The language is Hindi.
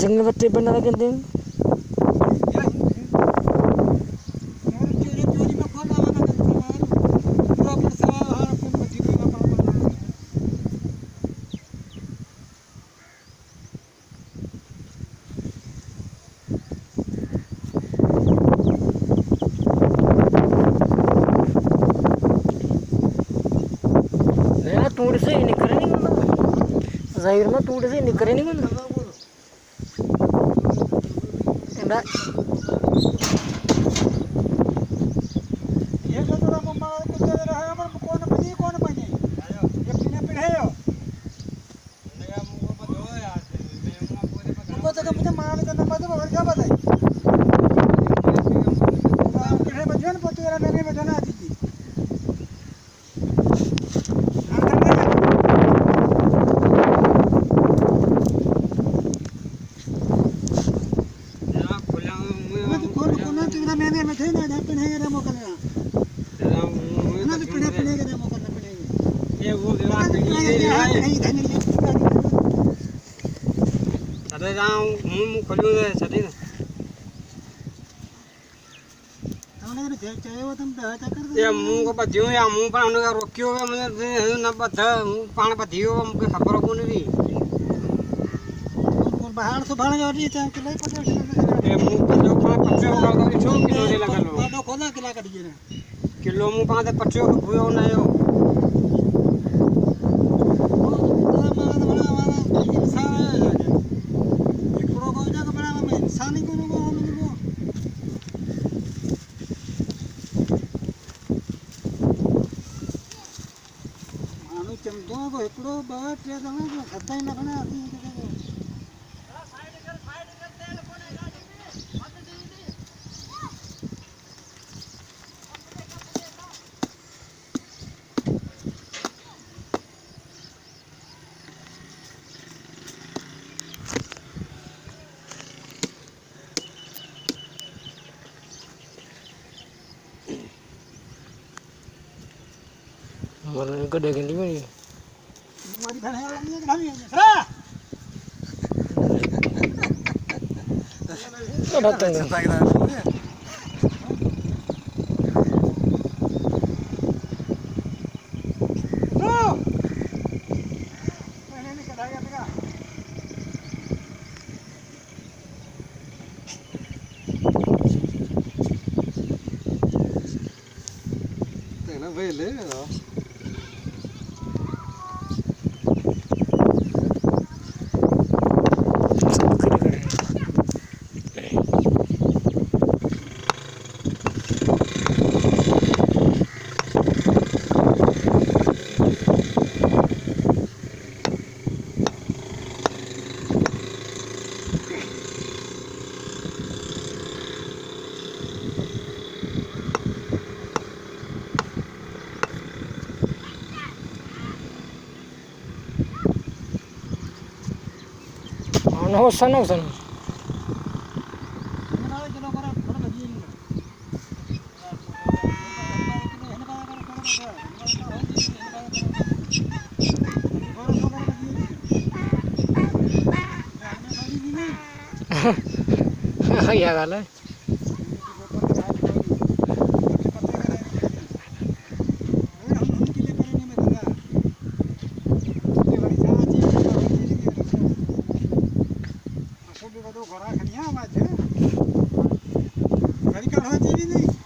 संग बत्ते बना कहते हैं टूट से निकले नहीं बंदा जाहिर में टूट से निकले नहीं बंदा ये तो तेरा मम्मा को तेरे रहा पर कौन बनी ये पिने पिढ़ेयो नया मुंह को दो यार मैं को तो मुझे मार देना मत और क्या बताई पिढ़े बजन पर तेरा मैंने में जाना आती थी मैंने में थे ना ढक्कन है रे मोकलना तेरा ना तो पिढ़े पिढ़े के रे मोकलना पिढ़े ये वो विवाह नहीं धनी सदे जाऊं मुंह खोलियो दे सदी हमने ने चाहे वो तुम दा कर दे ये मुंह को बधियो या मुंह पर उन्हें रोकियो मुझे न बध पान बधियो मुझे खबर को नहीं बाहर से भाड़ जा रही है कि नहीं पता ये मुंह पर जो पांच पत्ते होगा तो छो किलो दे लगा लो बाडो खोला किला कट गए किलो मुंह पांच पत्ते को भूयो ना यो इंसान है एकड़ो को जा के बड़ा में इंसान ही को मानो चमदो को एकड़ो बात या ना खत्ता ही लगना आती है mana ko dagan di mana mari bhane lagi kami sera ko datang về lấy rồi no sana sana ya gala घोड़ा खनिया आवाज है घड़ी का होती नहीं